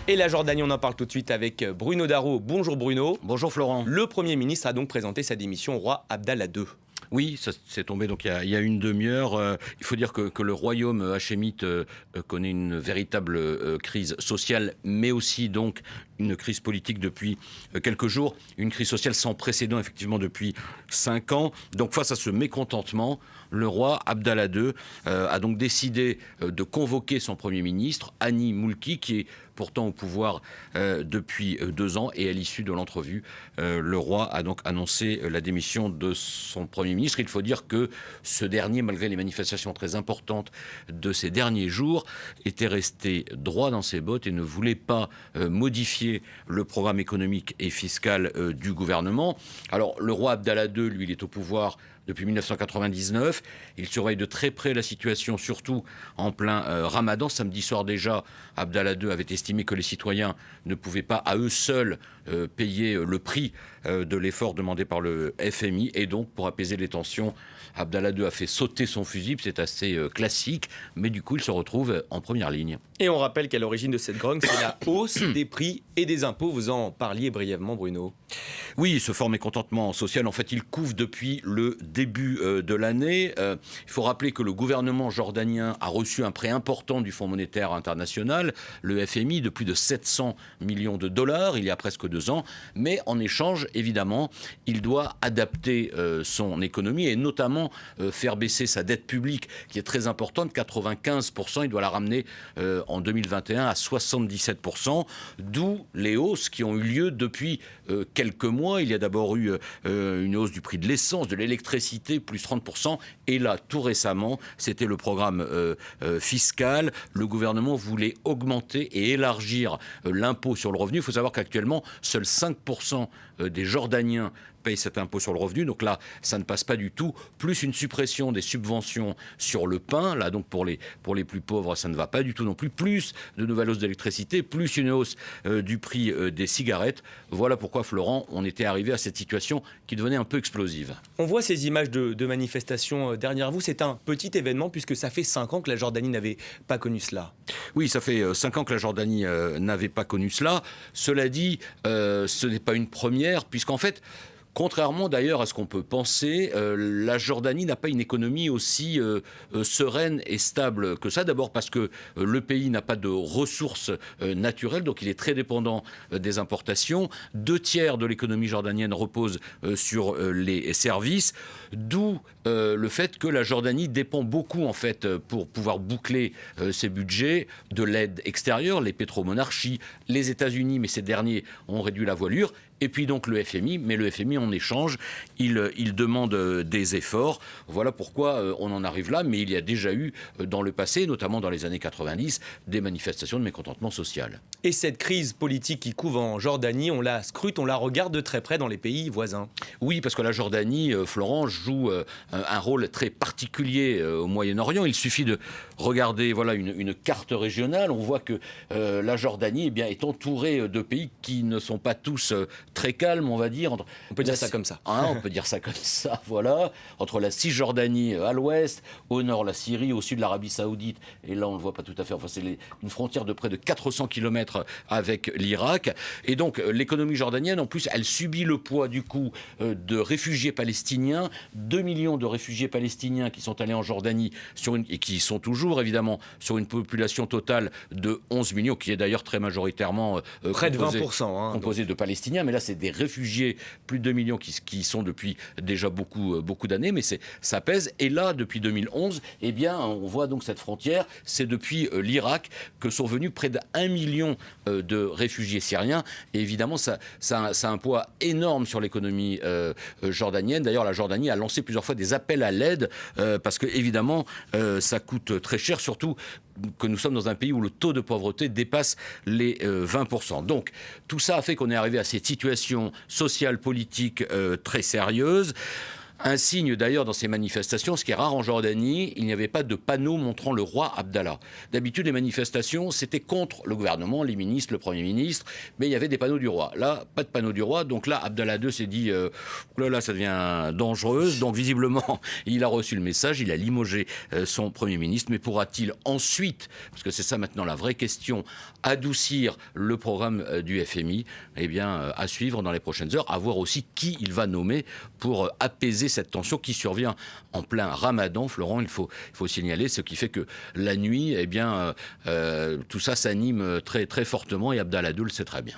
Et la Jordanie, on en parle tout de suite avec Bruno Darro. Bonjour Bruno. Bonjour Florent. Le Premier ministre a donc présenté sa démission au roi Abdallah II. Oui, ça s'est tombé donc il y a une demi-heure. Il faut dire que le royaume hachémite connaît une véritable crise sociale, mais aussi donc une crise politique depuis quelques jours. Une crise sociale sans précédent, effectivement, depuis 5 ans. Donc face à ce mécontentement, le roi Abdallah II a donc décidé de convoquer son Premier ministre, Hani Moulki, qui est pourtant au pouvoir depuis 2 ans. Et à l'issue de l'entrevue, le roi a donc annoncé la démission de son Premier ministre. Il faut dire que ce dernier, malgré les manifestations très importantes de ces derniers jours, était resté droit dans ses bottes et ne voulait pas modifier le programme économique et fiscal du gouvernement. Alors, le roi Abdallah II, lui, il est au pouvoir depuis 1999. Il surveille de très près la situation, surtout en plein Ramadan. Samedi soir déjà, Abdallah II avait estimé que les citoyens ne pouvaient pas à eux seuls payer le prix de l'effort demandé par le FMI. Et donc, pour apaiser les tensions, Abdallah II a fait sauter son fusible. C'est assez classique, mais du coup, il se retrouve en première ligne. Et on rappelle qu'à l'origine de cette grogne, c'est la hausse des prix et des impôts. Vous en parliez brièvement, Bruno. Oui, ce fort mécontentement social, en fait, il couve depuis le début de l'année. Il faut rappeler que le gouvernement jordanien a reçu un prêt important du Fonds monétaire international, le FMI, de plus de 700 millions de dollars, il y a presque 2 ans. Mais en échange, évidemment, il doit adapter son économie et notamment faire baisser sa dette publique, qui est très importante, 95%. Il doit la ramener en 2021 à 77%, d'où les hausses qui ont eu lieu depuis quelques mois. Il y a d'abord eu une hausse du prix de l'essence, de l'électricité, plus 30%. Et là, tout récemment, c'était le programme fiscal. Le gouvernement voulait augmenter et élargir l'impôt sur le revenu. Il faut savoir qu'actuellement, seuls 5% des Jordaniens payent cet impôt sur le revenu. Donc là, ça ne passe pas du tout. Plus une suppression des subventions sur le pain. Là, donc pour les plus pauvres, ça ne va pas du tout non plus. Plus de nouvelles hausses d'électricité, plus une hausse du prix des cigarettes. Voilà pourquoi, Florent, on était arrivé à cette situation qui devenait un peu explosive. On voit ces images de manifestations derrière vous. C'est un petit événement puisque ça fait 5 ans que la Jordanie n'avait pas connu cela. Oui, ça fait 5 ans que la Jordanie n'avait pas connu cela. Cela dit, ce n'est pas une première, puisqu'en fait, contrairement d'ailleurs à ce qu'on peut penser, la Jordanie n'a pas une économie aussi sereine et stable que ça. D'abord parce que le pays n'a pas de ressources naturelles, donc il est très dépendant des importations. 2/3 de l'économie jordanienne repose sur les services, d'où le fait que la Jordanie dépend beaucoup, en fait, pour pouvoir boucler ses budgets, de l'aide extérieure, les pétromonarchies, les États-Unis, mais ces derniers ont réduit la voilure. Et puis donc le FMI, mais le FMI en échange, il demande des efforts. Voilà pourquoi on en arrive là, mais il y a déjà eu dans le passé, notamment dans les années 90, des manifestations de mécontentement social. Et cette crise politique qui couve en Jordanie, on la scrute, on la regarde de très près dans les pays voisins. Oui, parce que la Jordanie, Florent, joue un rôle très particulier au Moyen-Orient. Il suffit de regarder une carte régionale. On voit que la Jordanie est entourée de pays qui ne sont pas tous très calme, on va dire. On peut dire ça comme ça. On peut dire ça comme ça, voilà. Entre la Cisjordanie à l'ouest, au nord la Syrie, au sud l'Arabie Saoudite, et là on ne le voit pas tout à fait, enfin c'est une frontière de près de 400 km avec l'Irak. Et donc l'économie jordanienne, en plus, elle subit le poids du coup de réfugiés palestiniens, 2 millions de réfugiés palestiniens qui sont allés en Jordanie et qui sont toujours évidemment sur une population totale de 11 millions, qui est d'ailleurs très majoritairement près de 20%, composée de Palestiniens, mais là c'est des réfugiés, plus de 2 millions qui sont depuis déjà beaucoup d'années, mais ça pèse. Et là, depuis 2011, on voit donc cette frontière, c'est depuis l'Irak que sont venus près d'1 million de réfugiés syriens. Et évidemment, ça a un poids énorme sur l'économie jordanienne. D'ailleurs, la Jordanie a lancé plusieurs fois des appels à l'aide parce que, évidemment, ça coûte très cher, surtout que nous sommes dans un pays où le taux de pauvreté dépasse les 20%. Donc, tout ça a fait qu'on est arrivé à cette situation sociale, politique très sérieuse. Un signe d'ailleurs dans ces manifestations, ce qui est rare en Jordanie, il n'y avait pas de panneau montrant le roi Abdallah. D'habitude, les manifestations, c'était contre le gouvernement, les ministres, le Premier ministre, mais il y avait des panneaux du roi. Là, pas de panneau du roi, donc là, Abdallah II s'est dit là, ça devient dangereuse. Donc visiblement, il a reçu le message, il a limogé son Premier ministre, mais pourra-t-il ensuite, parce que c'est ça maintenant la vraie question, adoucir le programme du FMI? Eh bien, à suivre dans les prochaines heures, à voir aussi qui il va nommer pour apaiser cette tension qui survient en plein Ramadan, Florent, il faut signaler, ce qui fait que la nuit, eh bien, tout ça s'anime très, très fortement et Abdallah II le sait très bien.